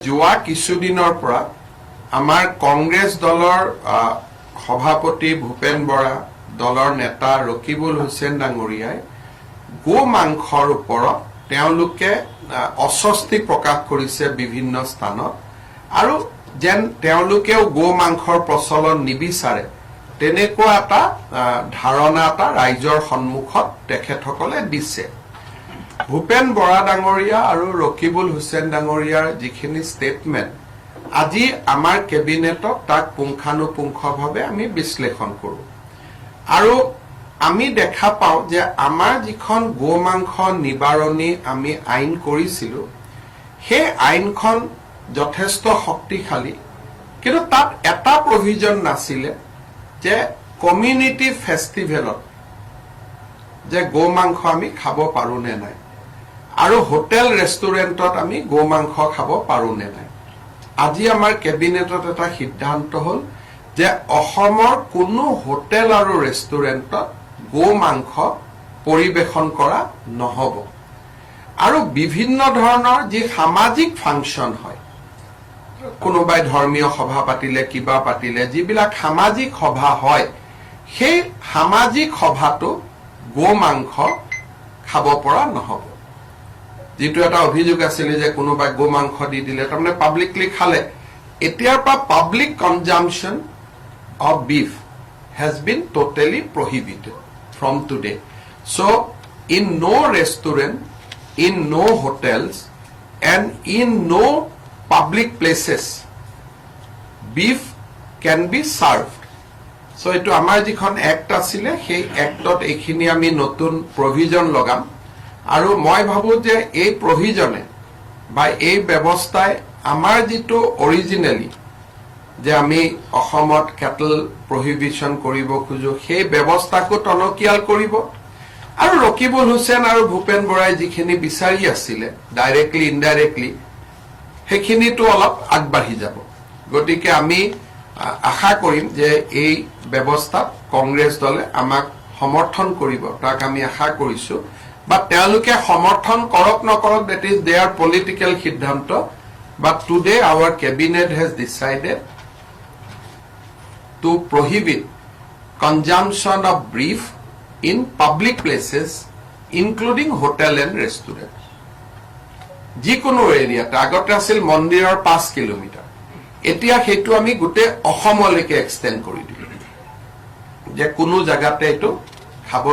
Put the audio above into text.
যোৱা কিছুদিনৰ পৰা আমাৰ কংগ্ৰেছ দলৰ সভাপতি ভূপেন বৰা দলৰ নেতা ৰকিবুল হুছেইন ডাঙৰীয়াই গো মাংসৰ ওপৰত তেওঁলোকে অস্বস্তি প্ৰকাশ কৰিছে বিভিন্ন স্থানত আৰু যেন তেওঁলোকেও গো মাংসৰ প্ৰচলন নিবিচাৰে তেনেকুৱা এটা ধাৰণা এটা ৰাইজৰ সন্মুখত তেখেতসকলে দিছে। ভূপেন বৰা ডাঙৰীয়া আৰু ৰকিবুল হুছেইন ডাঙৰীয়াৰ যিখিনি ষ্টেটমেণ্ট আজি আমাৰ কেবিনেটত তাক পুংখানুপুংখভাৱে আমি বিশ্লেষণ কৰোঁ আৰু আমি দেখা পাওঁ যে আমাৰ যিখন গো মাংস নিবাৰণী আমি আইন কৰিছিলোঁ সেই আইনখন যথেষ্ট শক্তিশালী, কিন্তু তাত এটা প্ৰভিজন নাছিলে যে কমিউনিটি ফেষ্টিভেলত যে গো মাংস আমি খাব পাৰোঁ নে নাই আৰু হোটেল ৰেষ্টুৰেণ্টত আমি গো মাংস খাব পাৰোঁ নে নাই। আজি আমাৰ কেবিনেটত এটা সিদ্ধান্ত হ'ল যে অসমৰ কোনো হোটেল আৰু ৰেষ্টুৰেণ্টত গো মাংস পৰিবেশন কৰা নহ'ব আৰু বিভিন্ন ধৰণৰ যি সামাজিক ফাংচন হয়, কোনোবাই ধৰ্মীয় সভা পাতিলে কিবা পাতিলে যিবিলাক সামাজিক সভা হয় সেই সামাজিক সভাটো গো মাংস খাব পৰা নহ'ব। যিটো এটা অভিযোগ আছিলে যে কোনোবাই গো মাংস দি দিলে তাৰমানে পাব্লিকলি খালে, এতিয়াৰ পৰা public consumption of beef has been totally prohibited from today. So' in no' restaurant, in no' hotels and in no' public places beef can be served. So' এইটো আমাৰ যিখন এক্ট আছিলে সেই এক্টত এইখিনি আমি নতুন প্ৰভিজন লগাম আৰু মই ভাবো যে এই প্ৰভিজনে বা এই ব্যৱস্থাই আমাৰ যিটো অৰিজিনেলি যে আমি অসমত কেটল প্ৰহিবিশ্যন কৰিব খোজো সেই ব্যৱস্থাকো টনকিয়াল কৰিব আৰু ৰকিবুল হুছেইন আৰু ভূপেন বৰাই যিখিনি বিচাৰি আছিলে ডাইৰেক্টলি ইনডাইৰেক্টলি সেইখিনিতো অলপ আগবাঢ়ি যাব। গতিকে আমি আশা কৰিম যে এই ব্যৱস্থাত কংগ্ৰেছ দলে আমাক সমৰ্থন কৰিব, তাক আমি আশা কৰিছো বা তেওঁলোকে সমৰ্থন কৰক নকৰক, that is their political সিদ্ধান্ত, but today our cabinet has decided to prohibit consumption of beef in public places including hotel and restaurant. যিকোনো এৰিয়াত আগতে আছিল মন্দিৰৰ 5 কিলোমিটাৰ, এতিয়া সেইটো আমি গোটেই অসমলৈকে এক্সটেণ্ড কৰি দিলোঁ যে কোনো জাগাতে এইটো খাব